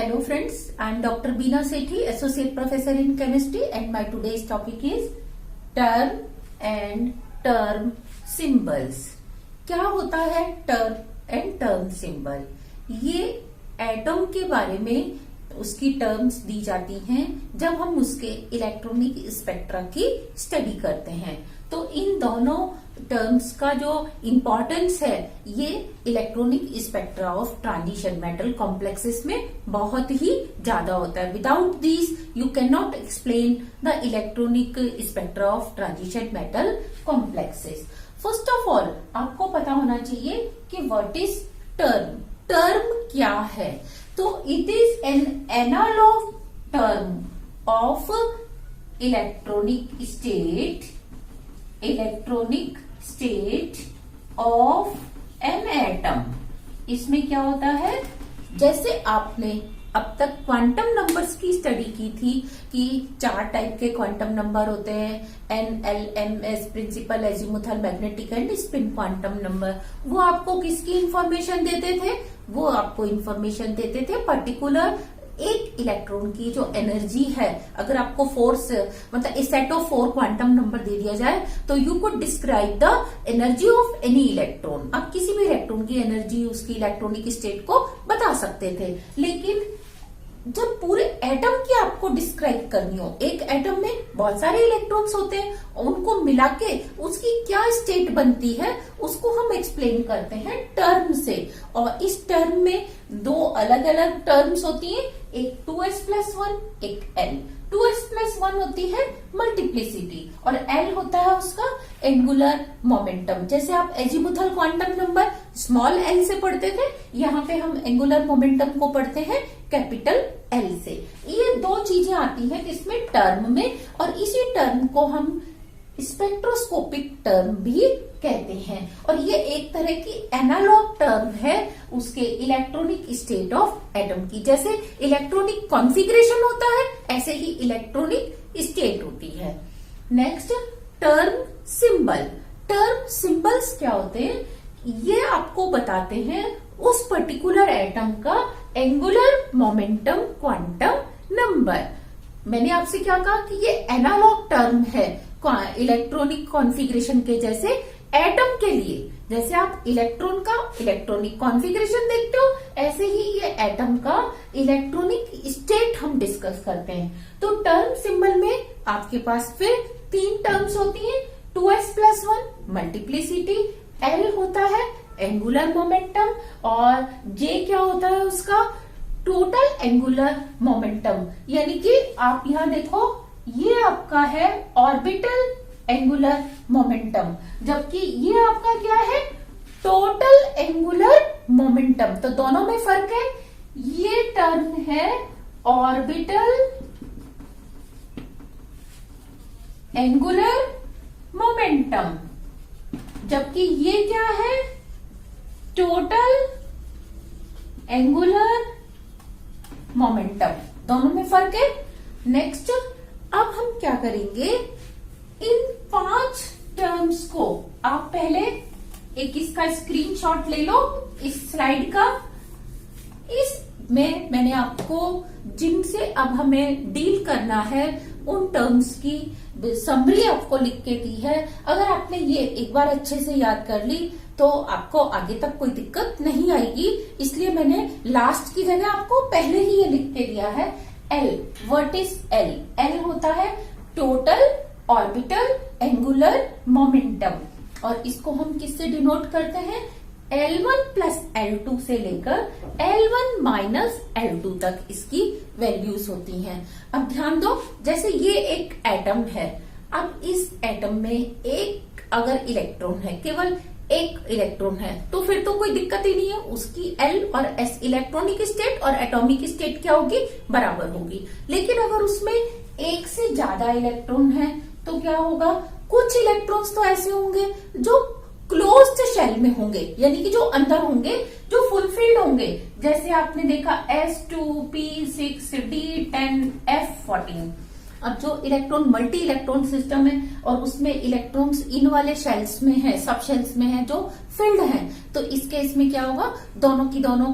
Hello friends, I am Dr. Beena Sethi, Associate Professor in Chemistry, and my today's topic is term and term symbols. क्या होता है term and term symbol? ये atom के बारे में उसकी terms दी जाती हैं जब हम उसके इलेक्ट्रॉनिक स्पेक्ट्रा की स्टडी करते हैं। तो इन दोनों टर्म्स का जो इम्पोर्टेंस है ये electronic spectra of transition metal complexes में बहुत ही ज्यादा होता है। Without this you can not explain the electronic spectra of transition metal complexes. First of all आपको पता होना चाहिए कि व्हाट इज टर्म। टर्म क्या है? तो it is an analogue term of electronic state of an atom. इसमें क्या होता है, जैसे आपने अब तक क्वांटम नंबर्स की स्टडी की थी कि 4 टाइप के क्वांटम नंबर होते हैं, n, l, m, s, principal, azimuthal, magnetic and spin quantum number. वो आपको किसकी इंफॉर्मेशन देते थे? वो आपको इंफॉर्मेशन देते थे पर्टिकुलर एक इलेक्ट्रॉन की जो एनर्जी है। अगर आपको फोर्स मतलब ए सेट ऑफ 4 क्वांटम नंबर दे दिया जाए तो you could describe the energy of any electron. आप किसी भी इलेक्ट्रॉन की एनर्जी, उसकी इलेक्ट्रॉनिक स्टेट को बता सकते थे। लेकिन जब पूरे एटम की आपको डिस्क्राइब करनी हो, एक एटम में बहुत सारे इलेक्ट्रॉन्स होते हैं, उनको मिला के उसकी क्या स्टेट बनती है उसको हम एक्सप्लेन करते हैं टर्म से। और इस टर्म में 2 अलग अलग टर्म्स होती हैं, एक 2s+1, एक l। 2s+1 होती है मल्टीप्लिसिटी और l होता है उसका एंगुलर मोमेंटम। जैसे आप azimuthal quantum number small l से पढ़ते थे, यहाँ पे हम एंगुलर मोमेंटम को पढ़ते हैं कैपिटल L से। ये 2 चीजें आती हैं इसमें टर्म में, और इसी टर्म को हम स्पेक्ट्रोस्कोपिक टर्म भी कहते हैं। और ये एक तरह की एनालॉग टर्म है उसके इलेक्ट्रॉनिक स्टेट ऑफ एटम की। जैसे इलेक्ट्रॉनिक कॉन्फ़िगरेशन होता है ऐसे ही इलेक्ट्रॉनिक स्टेट होती है। Next, term symbol. Term symbols क्या होते हैं? ये आपको बताते हैं उस पर्टिकुलर एटम का एंगुलर मोमेंटम क्वांटम नंबर। मैंने आपसे क्या कहा कि ये एनालॉग टर्म है इलेक्ट्रॉनिक कॉन्फ़िगरेशन के। जैसे एटम के लिए जैसे आप इलेक्ट्रॉन का इलेक्ट्रॉनिक कॉन्फ़िगरेशन देखते हो, ऐसे ही ये एटम का इलेक्ट्रॉनिक स्टेट हम डिस्कस करते हैं। तो टर्म सिंबल में आपके पास फिर 3 टर्म्स होती हैं, 2s+1 मल्टीप्लिसिटी, l होता है एंगुलर मोमेंटम, और j क्या होता है उसका टोटल एंगुलर मोमेंटम। यानी कि आप यहां देखो, ये आपका है ऑर्बिटल एंगुलर मोमेंटम, जबकि ये आपका क्या है टोटल एंगुलर मोमेंटम। तो दोनों में फर्क है। ये टर्म है ऑर्बिटल एंगुलर मोमेंटम, जबकि ये क्या है टोटल एंगुलर मोमेंटम। दोनों में फर्क है। नेक्स्ट, अब हम क्या करेंगे, इन 5 टर्म्स को आप पहले एक इसका स्क्रीनशॉट ले लो इस स्लाइड का। इसमें मैंने आपको जिनसे अब हमें डील करना है उन टर्म्स की समरी आपको लिख के दी है। अगर आपने ये एक बार अच्छे से याद कर ली तो आपको आगे तक कोई दिक्कत नहीं आएगी। इसलिए मैंने लास्ट की जगह आपको पहले ही ये लिख के दिया है। L, what is L? L होता है टोटल ऑर्बिटल एंगुलर मोमेंटम, और इसको हम किससे डिनोट करते हैं? L1 प्लस L2 से लेकर L1 माइनस L2 तक इसकी वैल्यूज होती हैं। अब ध्यान दो, जैसे ये एक एटम है, अब इस एटम में एक अगर इलेक्ट्रॉन है, केवल एक इलेक्ट्रॉन है, तो फिर तो कोई दिक्कत ही नहीं है। उसकी L और S इलेक्ट्रॉनिक स्टेट और एटॉमिक स्टेट क्या होगी? बराबर होगी। लेकिन अगर उसमें एक से ज्यादा इलेक्ट्रॉन है तो क्या होगा? कुछ इलेक्ट्रॉन्स तो ऐसे होंगे जो क्लोज्ड शेल में होंगे, यानी कि जो अंदर होंगे, जो फुलफिल्ड होंगे। जैसे आपने देखा S2, P6, D10, F14। अब जो इलेक्ट्रॉन मल्टी इलेक्ट्रॉन सिस्टम है और उसमें इलेक्ट्रॉन्स इन वाले शेल्स में है, सब शेल्स में है जो फिल्ड है, तो इस केस में क्या होगा, दोनों की दोनों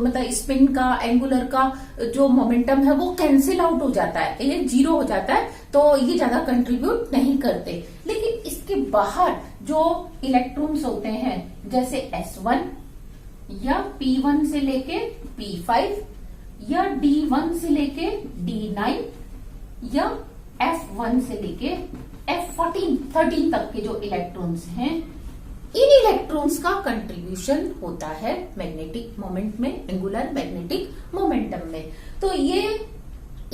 मतलब स्पिन का एंगुलर का जो मोमेंटम है वो कैंसिल आउट हो जाता है, ये जीरो हो जाता है, तो ये ज्यादा कंट्रीब्यूट नहीं करते। लेकिन इसके बाहर जो इलेक्ट्रॉन्स होते हैं जैसे S1 या P1 से लेके P5 या D1 से लेके D9 या F1 से लेके F13 तक के जो इलेक्ट्रॉन्स हैं, इन इलेक्ट्रॉन्स का कंट्रीब्यूशन होता है मैग्नेटिक मोमेंट में, एंगुलर मैग्नेटिक मोमेंटम में। तो ये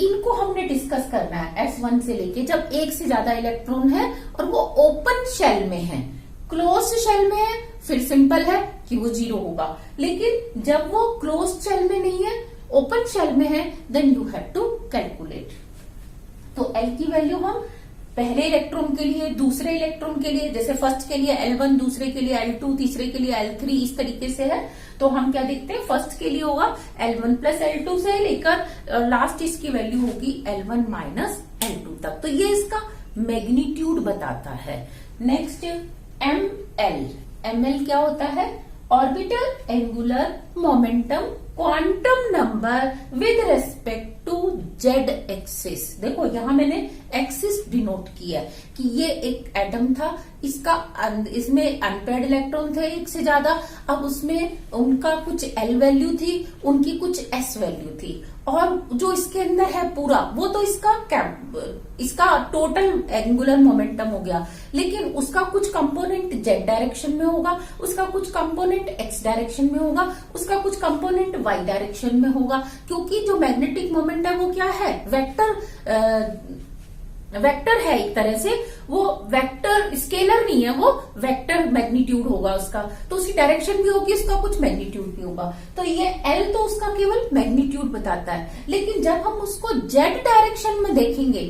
इनको हमने डिस्कस करना है S1 से लेके, जब एक से ज्यादा इलेक्ट्रॉन है और वो ओपन शेल में है। क्लोज शेल में है फिर सिंपल है कि वो जीरो होगा, लेकिन जब वो क्लोज शेल में नहीं है, ओपन शेल में है, then you have to calculate. तो L की वैल्यू हम पहले इलेक्ट्रॉन के लिए, दूसरे इलेक्ट्रॉन के लिए, जैसे फर्स्ट के लिए L1, दूसरे के लिए L2, तीसरे के लिए L3, इस तरीके से है। तो हम क्या देखते हैं, फर्स्ट के लिए होगा L1 प्लस L2 से लेकर लास्ट इसकी वैल्यू होगी L1 माइनस L2 तक। तो ये इसका मैग्नीट्यूड बताता है। नेक्स्ट ML क्या होता है, orbital angular momentum quantum number with respect to z axis. देखो यहां मैंने एक्सिस डिनोट किया है कि ये एक एटम था, इसमें अनपेयर्ड इलेक्ट्रॉन थे एक से ज्यादा, अब उसमें उनका कुछ L वैल्यू थी, उनकी कुछ S वैल्यू थी, और जो इसके अंदर है पूरा वो तो इसका टोटल एंगुलर मोमेंटम हो गया, लेकिन उसका कुछ कंपोनेंट जेड डायरेक्शन में होगा, उसका कुछ कंपोनेंट एक्स डायरेक्शन में होगा, उसका कुछ कंपोनेंट वाई डायरेक्शन में होगा, क्योंकि जो मैग्नेटिक मोमेंट है वो क्या है, वेक्टर है एक तरह से, वो वेक्टर स्केलर नहीं है, वो वेक्टर मैग्नीट्यूड होगा उसका, तो उसकी डायरेक्शन भी होगी, उसका कुछ मैग्नीट्यूड भी होगा। तो ये L तो उसका केवल मैग्नीट्यूड बताता है, लेकिन जब हम उसको जेड डायरेक्शन में देखेंगे,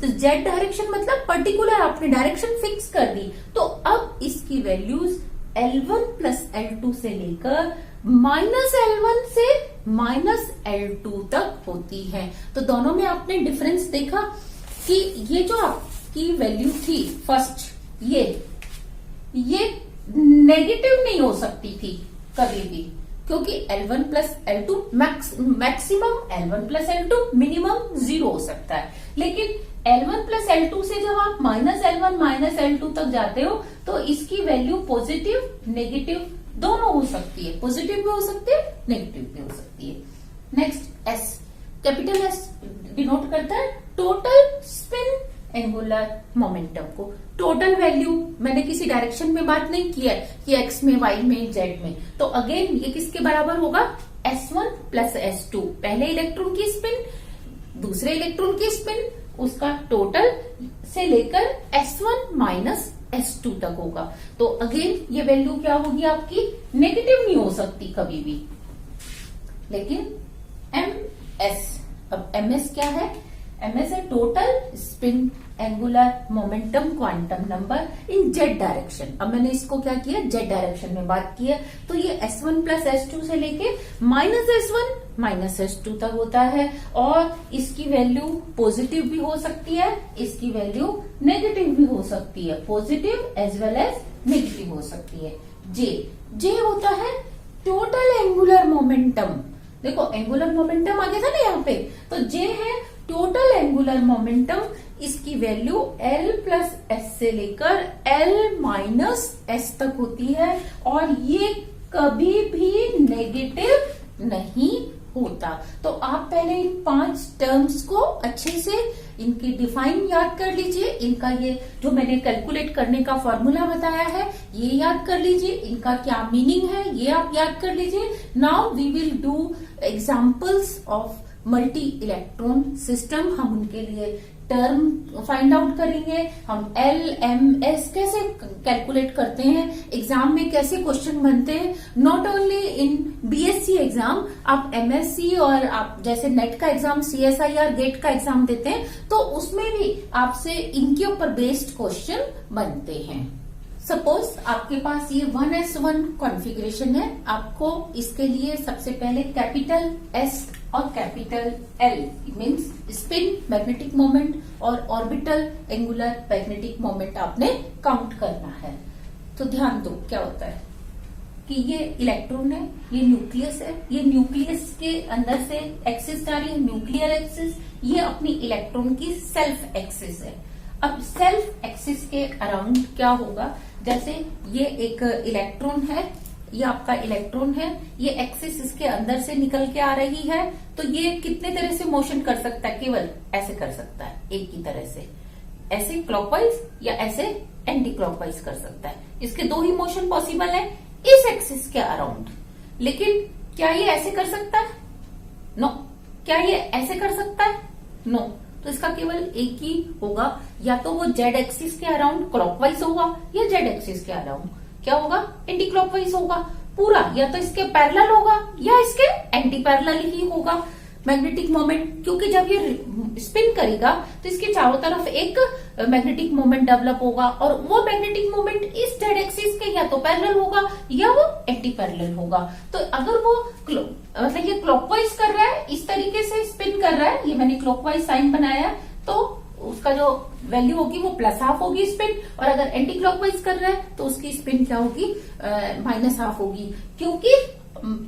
तो जेड डायरेक्शन मतलब पर्टिकुलर आपने डायरेक्शन फिक्स कर दी, तो अब इसकी वैल्यूज L1 प्लस L2 से लेकर -L1 से -L2 तक होती है। तो दोनों में आपने डिफरेंस देखा कि ये जो आपकी वैल्यू थी फर्स्ट, ये नेगेटिव नहीं हो सकती थी कभी भी, क्योंकि L1 plus L2 maximum, L1 plus L2 minimum 0 हो सकता है, लेकिन L1 प्लस L2 से जब आप -L1 -L2 तक जाते हो तो इसकी वैल्यू पॉजिटिव नेगेटिव दोनों हो सकती है, पॉजिटिव भी हो सकती है, नेगेटिव भी हो सकती है। Next S, capital S denote करता है टोटल स्पिन एंगुलर मोमेंटम को। टोटल वैल्यू मैंने किसी डायरेक्शन में बात नहीं किया है कि एक्स में, वाई में, जेड में, तो अगेन ये किसके बराबर होगा, S1 प्लस S2, पहले इलेक्ट्रॉन की स्पिन, दूसरे इलेक्ट्रॉन की स्पिन, उसका टोटल से लेकर S1 माइनस S2 तक होगा। तो अगेन ये वैल्यू क्या होगी आपकी, नेगेटिव नहीं हो सकती कभी भी। लेकिन MS, अब MS क्या है, MS है total spin angular momentum quantum number in Z direction. अब मैंने इसको क्या किया, जेड डायरेक्शन में बात की है, तो ये S1 प्लस S2 से लेके -S1 माइनस S2 तक होता है, और इसकी वैल्यू पॉजिटिव भी हो सकती है, इसकी वैल्यू नेगेटिव भी हो सकती है, positive as well as negative हो सकती है। जे होता है टोटल एंगुलर मोमेंटम। देखो एंगुलर मोमेंटम आगे था ना यहाँ पे, तो जे है टोटल एंगुलर मोमेंटम, इसकी वैल्यू L प्लस S से लेकर L माइनस S तक होती है, और ये कभी भी नेगेटिव नहीं होता। तो आप पहले इन 5 टर्म्स को अच्छे से इनकी डिफाइन याद कर लीजिए, इनका ये जो मैंने कैलकुलेट करने का फॉर्मूला बताया है ये याद कर लीजिए, इनका क्या मीनिंग है ये आप याद कर लीजिए। Now we will do examples of multi electron system, हम उनके लिए टर्म फाइंड आउट करेंगे, हम LMS कैसे कैलकुलेट करते हैं, एग्जाम में कैसे क्वेश्चन बनते हैं, not only in BSc exam, आप MSc और आप जैसे नेट का एग्जाम, CSIR गेट का एग्जाम देते हैं, तो उसमें भी आपसे इनके ऊपर बेस्ड क्वेश्चन बनते हैं। सपोज आपके पास ये 1s1 कॉन्फ़िगरेशन है। आपको इसके लिए सबसे पहले कैपिटल S और capital L means spin magnetic moment और ऑर्बिटल एंगुलर मैग्नेटिक मोमेंट आपने काउंट करना है। तो ध्यान दो क्या होता है कि ये इलेक्ट्रॉन है, ये न्यूक्लियस है, ये न्यूक्लियस के अंदर से एक्सिस जा रही है न्यूक्लियर एक्सिस, ये अपनी इलेक्ट्रॉन की सेल्फ एक्सिस है। अब सेल्फ एक्सिस के अराउंड क्या होगा, जैसे ये एक इलेक्ट्रॉन है, ये आपका इलेक्ट्रॉन है, ये एक्सिस इसके अंदर से निकल के आ रही है, तो ये कितने तरह से मोशन कर सकता है, केवल ऐसे कर सकता है, एक ही तरह से, ऐसे क्लॉकवाइज या ऐसे एंटी क्लॉकवाइज कर सकता है। इसके दो ही मोशन पॉसिबल है इस एक्सिस के अराउंड। लेकिन क्या ये ऐसे कर सकता है? नो। क्या ये ऐसे कर सकता है? नो। तो इसका केवल एक ही होगा, या तो वो जेड एक्सिस के अराउंड क्लॉकवाइज होगा या जेड एक्सिस के अराउंड क्या होगा, एंटी क्लॉकवाइज होगा पूरा, या तो इसके पैरेलल होगा या इसके एंटी पैरेलल ही होगा मैग्नेटिक मोमेंट। क्योंकि जब ये स्पिन करेगा तो इसके चारों तरफ एक मैग्नेटिक मोमेंट डेवलप होगा, और वो मैग्नेटिक मोमेंट इस जेड एक्सिस के या तो पैरेलल होगा या वो एंटी पैरेलल होगा। तो अगर वो मतलब ये क्लॉकवाइज कर रहा है, इस तरीके से स्पिन कर रहा है, ये मैंने क्लॉकवाइज साइन बनाया है, तो उसका जो वैल्यू होगी वो +½ होगी स्पिन, और अगर एंटी क्लॉकवाइज कर रहा है तो उसकी स्पिन क्या होगी, -½ होगी। क्योंकि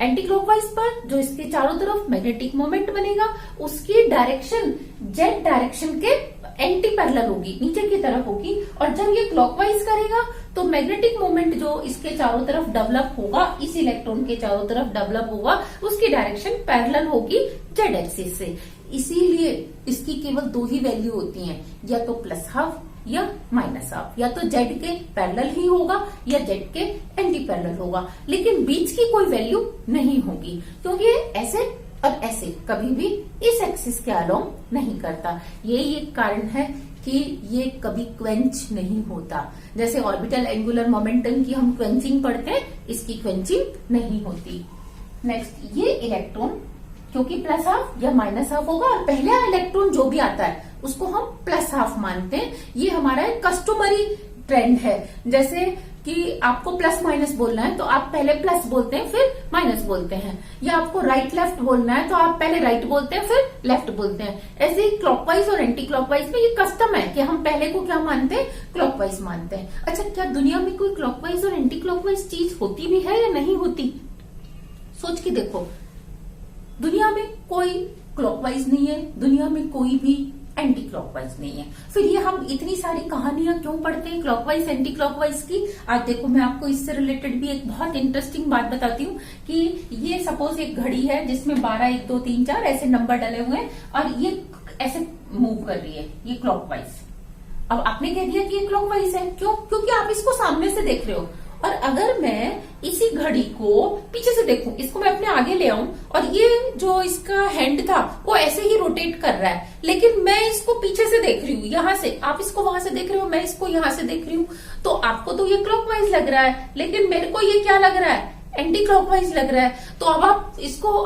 एंटी क्लॉकवाइज पर जो इसके चारों तरफ मैग्नेटिक मोमेंट बनेगा उसकी डायरेक्शन जेड डायरेक्शन के एंटी पैरेलल होगी, नीचे की तरफ होगी, और जब ये क्लॉकवाइज करेगा तो मैग्नेटिक मोमेंट जो इसके चारों तरफ डेवलप होगा, इस इलेक्ट्रॉन के चारों तरफ डेवलप होगा, उसकी डायरेक्शन पैरेलल होगी जेड एक्सिस से। इसीलिए इसकी केवल दो ही वैल्यू होती हैं, या तो +½ या -½ या तो जेड के पैरेलल ही होगा या जेड के एंटी पैरेलल होगा, लेकिन बीच की कोई वैल्यू नहीं होगी, क्योंकि ऐसे और ऐसे कभी भी इस एक्सिस के अलोंग नहीं करता। यही एक कारण है कि ये कभी क्वेंच नहीं होता। जैसे ऑर्बिटल एंगुलर मोमेंटम की हम क्वेंचिंग पढ़ते हैं, इसकी क्वेंचिंग नहीं होती। नेक्स्ट, ये इलेक्ट्रॉन क्योंकि +½ या -½ होगा, और पहला इलेक्ट्रॉन जो भी आता है उसको हम +½ मानते हैं। ये हमारा एक कस्टमरी ट्रेंड है। जैसे कि आपको प्लस माइनस बोलना है तो आप पहले प्लस बोलते हैं फिर माइनस बोलते हैं, या आपको राइट लेफ्ट बोलना है तो आप पहले राइट बोलते हैं फिर लेफ्ट बोलते हैं। ऐसे ही क्लॉकवाइज और एंटी क्लॉकवाइज में ये कस्टम है कि हम पहले को क्या मानते हैं, क्लॉकवाइज मानते हैं। अच्छा, क्या दुनिया में कोई क्लॉकवाइज और एंटी क्लॉकवाइज चीज होती भी है या नहीं होती? सोच के देखो, दुनिया में कोई क्लॉकवाइज नहीं है, दुनिया में कोई भी एंटी क्लॉकवाइज नहीं है। फिर ये हम इतनी सारी कहानियां क्यों पढ़ते हैं क्लॉकवाइज एंटी क्लॉकवाइज की? आज देखो, मैं आपको इससे रिलेटेड भी एक बहुत इंटरेस्टिंग बात बताती हूँ कि ये सपोज एक घड़ी है जिसमें 12, 1, 2, 3, 4 ऐसे नंबर डले हुए हैं, और ये ऐसे मूव कर रही है, ये क्लॉकवाइज। अब आपने कह दिया कि ये क्लॉकवाइज है, क्यों? क्योंकि आप इसको सामने से देख रहे हो। और अगर मैं इसी घड़ी को पीछे से देखूं, इसको मैं अपने आगे ले आऊं, और ये जो इसका हैंड था वो ऐसे ही रोटेट कर रहा है, लेकिन मैं इसको पीछे से देख रही हूँ, यहां से। आप इसको वहां से देख रहे हो, मैं इसको यहां से देख रही हूँ, तो आपको तो ये क्लॉकवाइज लग रहा है, लेकिन मेरे को ये क्या लग रहा है, एंटी क्लॉकवाइज लग रहा है। तो अब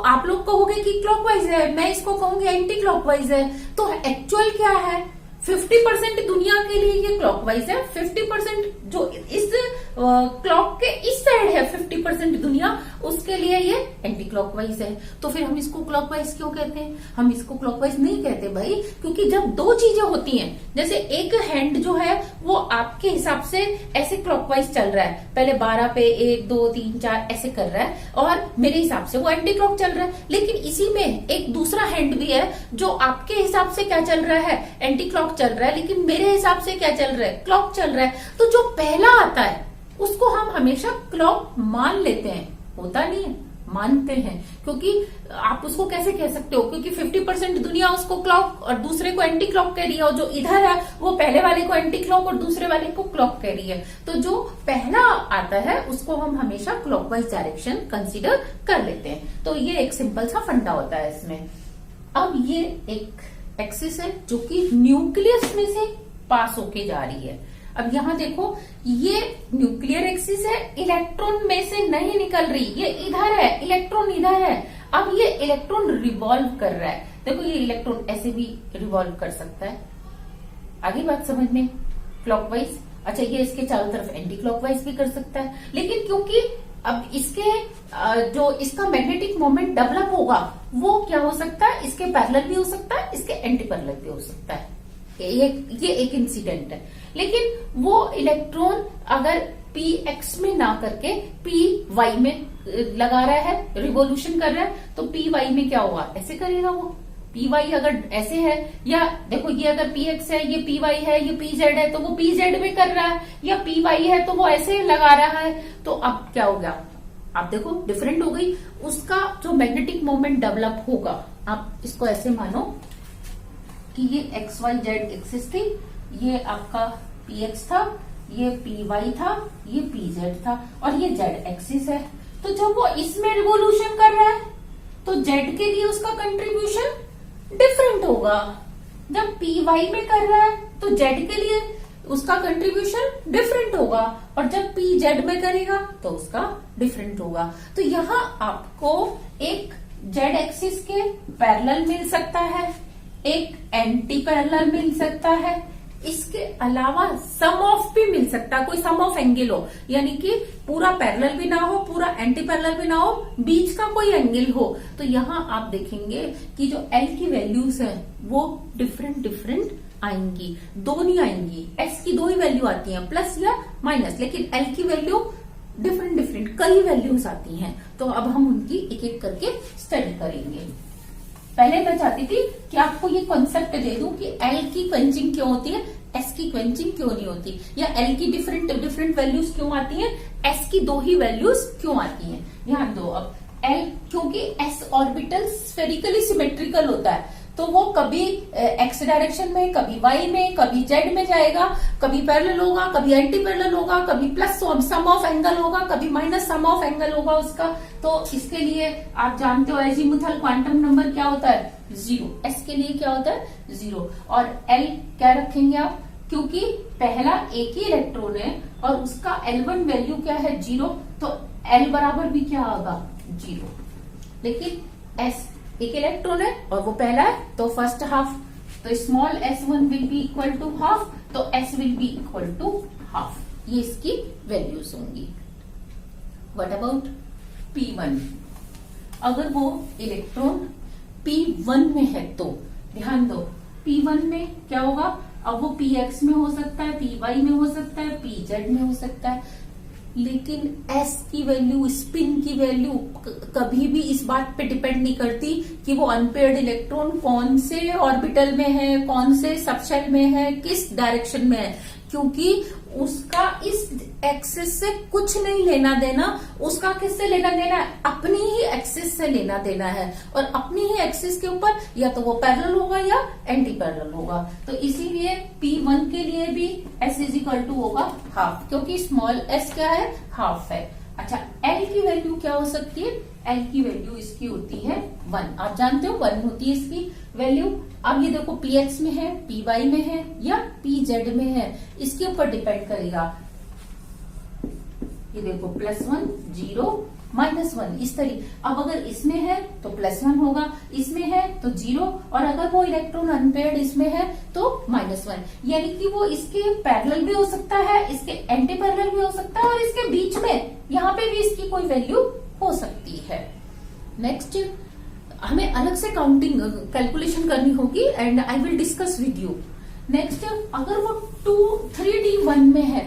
आप लोग कहोगे कि क्लॉकवाइज है, मैं इसको कहूंगी एंटी क्लॉकवाइज है। तो एक्चुअल क्या है? 50% दुनिया के लिए ये क्लॉकवाइज है, 50% जो इस क्लॉक के इस साइड है 50% दुनिया, उसके लिए ये एंटी क्लॉकवाइज है। तो फिर हम इसको क्लॉकवाइज क्यों कहते हैं? हम इसको क्लॉकवाइज नहीं कहते भाई, क्योंकि जब दो चीजें होती हैं, जैसे एक हैंड जो है वो आपके हिसाब से ऐसे क्लॉकवाइज चल रहा है, पहले 12 पे 1, 2, 3, 4 ऐसे कर रहा है, और मेरे हिसाब से वो एंटी क्लॉक चल रहा है। लेकिन इसी में एक दूसरा हैंड भी है जो आपके हिसाब से क्या चल रहा है, एंटी क्लॉक चल रहा है, लेकिन मेरे हिसाब से क्या चल रहा है, क्लॉक चल रहा है। तो जो पहला आता है उसको हम हमेशा क्लॉक मान लेते हैं, होता नहीं है, मानते हैं। क्योंकि आप उसको कैसे कह सकते हो, क्योंकि 50% दुनिया उसको क्लॉक और दूसरे को एंटी क्लॉक कह रही है, और जो इधर है वो पहले वाले को एंटी क्लॉक और दूसरे वाले को क्लॉक कह रही है। तो जो पहला आता है उसको हम हमेशा क्लॉकवाइज डायरेक्शन कंसीडर कर लेते हैं। तो ये एक सिंपल सा फंडा होता है इसमें। अब ये एक एक्सिस है जो कि न्यूक्लियस में से पास होके जा रही है। अब यहां देखो, ये न्यूक्लियर एक्सिस है, इलेक्ट्रॉन में से नहीं निकल रही, ये इधर है, इलेक्ट्रॉन इधर है। अब ये इलेक्ट्रॉन रिवॉल्व कर रहा है। देखो, ये इलेक्ट्रॉन ऐसे भी रिवॉल्व कर सकता है। आगे बात समझ में, क्लॉकवाइज। अच्छा ये इसके चारों तरफ एंटी क्लॉकवाइज भी कर सकता है, लेकिन क्योंकि अब इसके जो इसका मैग्नेटिक मोमेंट डेवलप होगा वो क्या हो सकता है, इसके पैरेलल भी हो सकता है, इसके एंटी पैरेलल भी हो सकता है। ये एक इंसिडेंट है। लेकिन वो इलेक्ट्रॉन अगर पी एक्स में ना करके पी वाई में लगा रहा है, रिवोल्यूशन कर रहा है, तो पी वाई में क्या होगा, ऐसे करेगा वो। पी वाई अगर ऐसे है, या देखो ये अगर पी एक्स है, ये पी वाई है, ये पी जेड है, तो वो पी जेड में कर रहा है, या पी वाई है तो वो ऐसे लगा रहा है। तो अब क्या हो गया, आप देखो डिफरेंट हो गई, उसका जो मैग्नेटिक मोमेंट डेवलप होगा। आप इसको ऐसे मानो कि ये एक्स वाई जेड एक्सिस थी, ये आपका पी एक्स था, ये पी वाई था, ये पी जेड था, और ये जेड एक्सिस है। तो जब वो इसमें रिवोल्यूशन कर रहा है तो जेड के लिए उसका कंट्रीब्यूशन डिफरेंट होगा। जब पी वाई में कर रहा है तो जेड के लिए उसका कंट्रीब्यूशन डिफरेंट होगा, और जब पी जेड में करेगा तो उसका डिफरेंट होगा। तो यहाँ आपको एक जेड एक्सिस के पैरेलल मिल सकता है, एक एंटी पैरेलल मिल सकता है, इसके अलावा सम ऑफ भी मिल सकता है, कोई सम ऑफ एंगल हो, यानी कि पूरा पैरेलल भी ना हो, पूरा एंटी पैरेलल भी ना हो, बीच का कोई एंगल हो। तो यहाँ आप देखेंगे कि जो एल की वैल्यूज है वो डिफरेंट आएंगी, दो नहीं आएंगी। एस की दो ही वैल्यू आती है, प्लस या माइनस, लेकिन एल की वैल्यू डिफरेंट कई वैल्यूज आती हैं। तो अब हम उनकी एक एक करके स्टडी करेंगे। पहले मैं चाहती थी कि आपको ये कॉन्सेप्ट दे दूं कि एल की क्वेंचिंग क्यों होती है, एस की क्वेंचिंग क्यों नहीं होती, या एल की डिफरेंट वैल्यूज क्यों आती हैं, एस की दो ही वैल्यूज क्यों आती हैं। ध्यान दो, अब एल, क्योंकि एस ऑर्बिटल स्फेरिकली सिमेट्रिकल होता है, तो वो कभी एक्स डायरेक्शन में, कभी वाई में, कभी जेड में जाएगा, कभी पैरेलल होगा, कभी एंटी पैरेलल होगा, कभी प्लस सम ऑफ एंगल होगा, कभी माइनस सम ऑफ एंगल होगा उसका। तो इसके लिए आप जानते हो एजीमुथल क्वांटम नंबर क्या होता है, 0। एस के लिए क्या होता है, 0। और एल क्या रखेंगे आप, क्योंकि पहला एक ही इलेक्ट्रॉन है और उसका L1 वैल्यू क्या है, 0, तो L बराबर भी क्या होगा, 0। लेकिन एस एक इलेक्ट्रॉन है और वो पहला है, तो फर्स्ट हाफ, तो small s1 will be equal to half, तो s will be equal to half. ये इसकी वैल्यूज होंगी। व्हाट अबाउट P1, अगर वो इलेक्ट्रॉन P1 में है तो ध्यान दो, P1 में क्या होगा, अब वो Px में हो सकता है, Py में हो सकता है, Pz में हो सकता है, लेकिन s की वैल्यू, स्पिन की वैल्यू कभी भी इस बात पे डिपेंड नहीं करती कि वो अनपेयर्ड इलेक्ट्रॉन कौन से ऑर्बिटल में है, कौन से सबशेल में है, किस डायरेक्शन में है, क्योंकि उसका इस एक्सिस से कुछ नहीं लेना देना। उसका किससे लेना देना है, अपनी ही एक्सिस से लेना देना है, और अपनी ही एक्सिस के ऊपर या तो वो पैरेलल होगा या एंटी पैरेलल होगा। तो इसीलिए P1 के लिए भी S इज इक्वल टू होगा हाफ, क्योंकि स्मॉल s क्या है, हाफ है। अच्छा, L की वैल्यू क्या हो सकती है, L की वैल्यू इसकी होती है 1। आप जानते हो 1 होती है इसकी वैल्यू। अब ये देखो Px में है, Py में है या Pz में है, इसके ऊपर डिपेंड करेगा। ये देखो +1, 0, -1 इस तरीके। अब अगर इसमें है तो +1 होगा, इसमें है तो 0, और अगर वो इलेक्ट्रॉन अनपेयर्ड इसमें है तो -1। यानी कि वो इसके पैरेलल भी हो सकता है, इसके एंटी पैरेलल भी हो सकता है, और इसके बीच में यहाँ पे भी इसकी कोई वैल्यू हो सकती है। नेक्स्ट हमें अलग से काउंटिंग कैलकुलेशन करनी होगी, and I will discuss with you. Next, अगर वो 3D1 में है,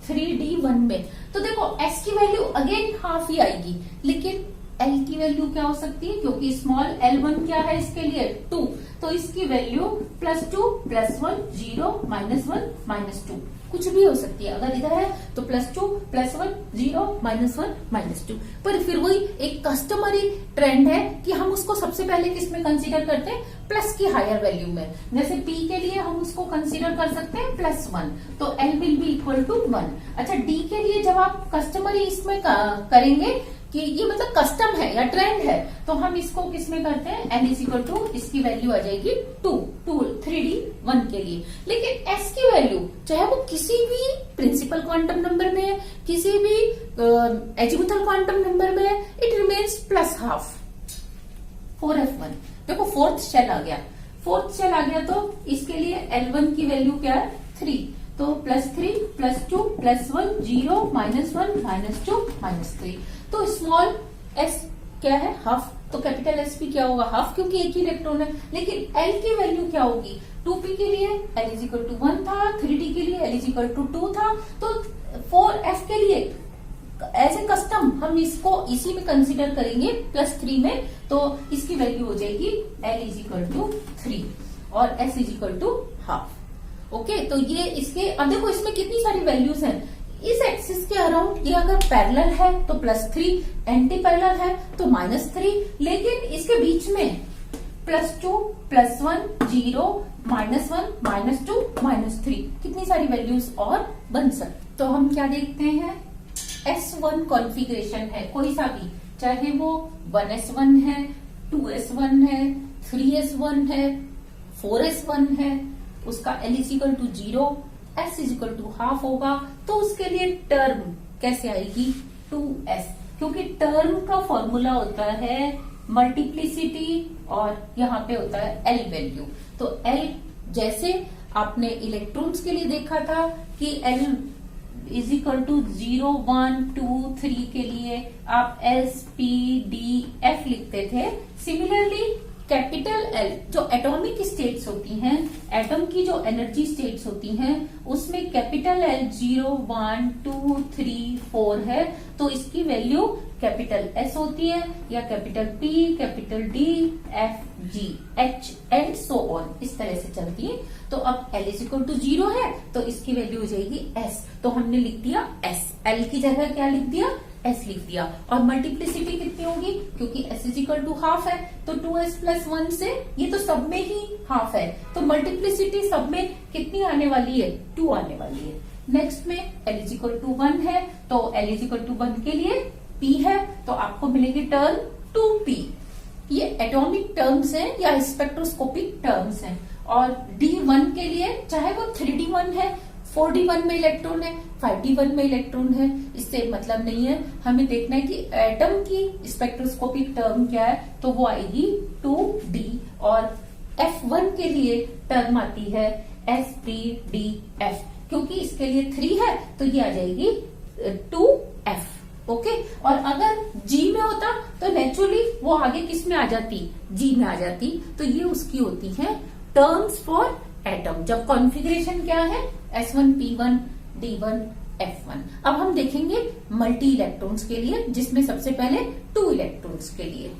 3D1 में, तो देखो S की वैल्यू अगेन हाफ ही आएगी, लेकिन L की वैल्यू क्या हो सकती है, क्योंकि स्मॉल L1 क्या है इसके लिए, 2, तो इसकी वैल्यू +2, +1, 0, -1, -2 कुछ भी हो सकती है। अगर इधर है तो +2, +1, 0, -1, -2। पर फिर वही एक कस्टमरी ट्रेंड है कि हम उसको सबसे पहले किस में कंसीडर करते हैं, प्लस की हायर वैल्यू में। जैसे P के लिए हम उसको कंसीडर कर सकते हैं +1, तो L will be equal to 1। अच्छा, D के लिए जब आप कस्टमरी इसमें करेंगे कि ये मतलब कस्टम है या ट्रेंड है, तो हम इसको किस में करते हैं, N इज इक्वल टू, इसकी वैल्यू आ जाएगी 2, 3D1 के लिए। लेकिन S की वैल्यू चाहे वो किसी भी प्रिंसिपल क्वांटम नंबर में है, किसी भी एजीमुथल क्वांटम नंबर में है, इट रिमेन्स +½ 4f1। देखो फोर्थ शेल आ गया, तो इसके लिए L1 की वैल्यू क्या है, 3, तो +3 +2 +1 0 -1 -2 -3। तो स्मॉल s क्या है, हाफ, तो कैपिटल एस भी क्या होगा, हाफ, क्योंकि एक ही इलेक्ट्रॉन है। लेकिन एल की वैल्यू क्या होगी, 2p के लिए l = 1 था, 3d के लिए l = 2 था, तो 4f के लिए एज ए कस्टम हम इसको इसी में कंसीडर करेंगे +3 में, तो इसकी वैल्यू हो जाएगी l = 3 और s = हाफ। ओके, तो ये इसके, अब देखो इसमें कितनी सारी वैल्यूज हैं। इस एक्सिस के अराउंड ये अगर पैरेलल है तो +3, एंटी पैरेलल है तो -3, लेकिन इसके बीच में +2 +1 0 -1 -2 -3 कितनी सारी वैल्यूज और बन सकती। तो हम क्या देखते हैं, S1 कॉन्फ़िगरेशन है कोई सा भी, चाहे वो 1s1 है, 2s1 है, 3s1 है, 4s1 है, उसका l = 0, s = हाफ होगा, तो उसके लिए टर्म कैसे आएगी, 2s, क्योंकि टर्म का फॉर्मूला होता है मल्टीप्लिसिटी और यहाँ पे होता है l वैल्यू। तो l जैसे आपने इलेक्ट्रॉन्स के लिए देखा था कि l = 0 1 2 3 के लिए आप s p d f लिखते थे। सिमिलरली कैपिटल L जो एटॉमिक स्टेट्स होती हैं, एटम की जो एनर्जी स्टेट्स होती हैं, उसमें कैपिटल L 0 1 2 3 4 है, तो इसकी वैल्यू कैपिटल S होती है, या capital P, capital D, F, G, H and so on, इस तरह से चलती है। तो अब L = 0 है तो इसकी वैल्यू हो जाएगी S, तो हमने लिख दिया S, L की जगह क्या लिख दिया, S लिख दिया। और मल्टीप्लिसिटी कितनी होगी, क्योंकि S = हाफ है, तो 2s + 1 से ये तो सब में ही हाफ है, तो मल्टीप्लिसिटी सब में कितनी आने वाली है, 2 आने वाली है। नेक्स्ट में l = 1 है, तो l = 1 के लिए p है, तो आपको मिलेगी टर्म 2p। ये एटॉमिक टर्म्स हैं या स्पेक्ट्रोस्कोपिक टर्म्स हैं। और D1 के लिए चाहे वो 3D1 है, 4D1 में इलेक्ट्रॉन है, 5D1 में इलेक्ट्रॉन है, इससे मतलब नहीं है, हमें देखना है कि एटम की स्पेक्ट्रोस्कोपिक टर्म क्या है, तो वो आएगी 2D। और F1 के लिए टर्म आती है S3DF, क्योंकि इसके लिए 3 है तो ये आ जाएगी 2F। ओके, और अगर G में होता तो नेचुरली वो आगे किस में आ जाती, G में आ जाती, तो ये उसकी होती है टर्म्स फॉर एटम, जब कॉन्फ़िगरेशन क्या है S1 P1 D1 F1। अब हम देखेंगे मल्टी इलेक्ट्रॉन्स के लिए, जिसमें सबसे पहले 2 इलेक्ट्रॉन्स के लिए।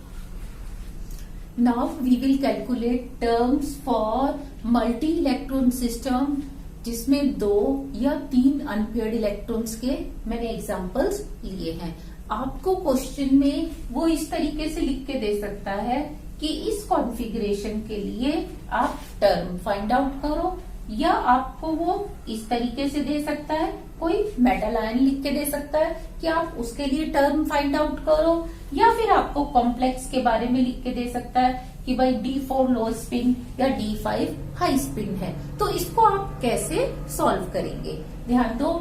Now we will calculate terms for multi electron system, जिसमें 2 या 3 अनपेयर्ड इलेक्ट्रॉन्स के मैंने एग्जांपल्स लिए हैं। आपको क्वेश्चन में वो इस तरीके से लिख के दे सकता है कि इस कॉन्फ़िगरेशन के लिए आप टर्म फाइंड आउट करो, या आपको वो इस तरीके से दे सकता है, कोई मेटल आयन लिख के दे सकता है कि आप उसके लिए टर्म फाइंड आउट करो, या फिर आपको कॉम्प्लेक्स के बारे में लिख के दे सकता है कि भाई D4 लो स्पिन या D5 हाई स्पिन है। तो इसको आप कैसे सॉल्व करेंगे, ध्यान दो।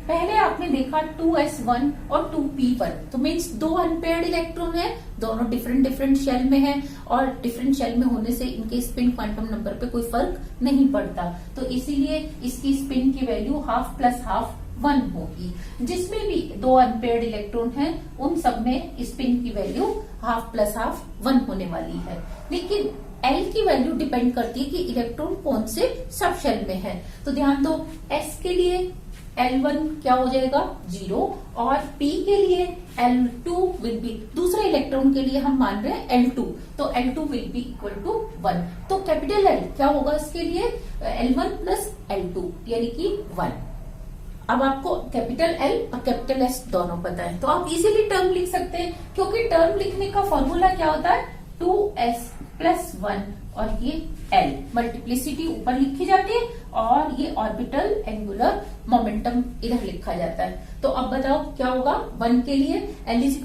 पहले आपने देखा 2s1 और 2p1, तो मीन्स 2 अनपेयर्ड इलेक्ट्रॉन है, दोनों डिफरेंट शेल में है, और डिफरेंट शेल में होने से इनके स्पिन क्वांटम नंबर पे कोई फर्क नहीं पड़ता, तो इसीलिए इसकी स्पिन की वैल्यू हाफ प्लस हाफ 1 होगी। जिसमें भी 2 अनपेयर्ड इलेक्ट्रॉन हैं, उन सब में स्पिन की वैल्यू हाफ प्लस हाफ 1 होने वाली है। लेकिन L की वैल्यू डिपेंड करती है कि इलेक्ट्रॉन कौन से सब शेल में है। तो ध्यान दो, S के लिए L1 क्या हो जाएगा 0, और P के लिए L2 विल बी, दूसरे इलेक्ट्रॉन के लिए हम मान रहे हैं L2, तो L2 will be equal to 1। तो कैपिटल L क्या होगा इसके लिए, L1 प्लस L2 यानी कि 1। अब आपको कैपिटल L और कैपिटल S दोनों पता है, तो आप इजीली टर्म लिख सकते हैं, क्योंकि टर्म लिखने का फॉर्मूला क्या होता है, 2s + 1 और ये L, मल्टीप्लिसिटी ऊपर लिखी जाती है और ये ऑर्बिटल एंगुलर मोमेंटम इधर लिखा जाता है। तो अब बताओ क्या होगा, 1 के लिए L =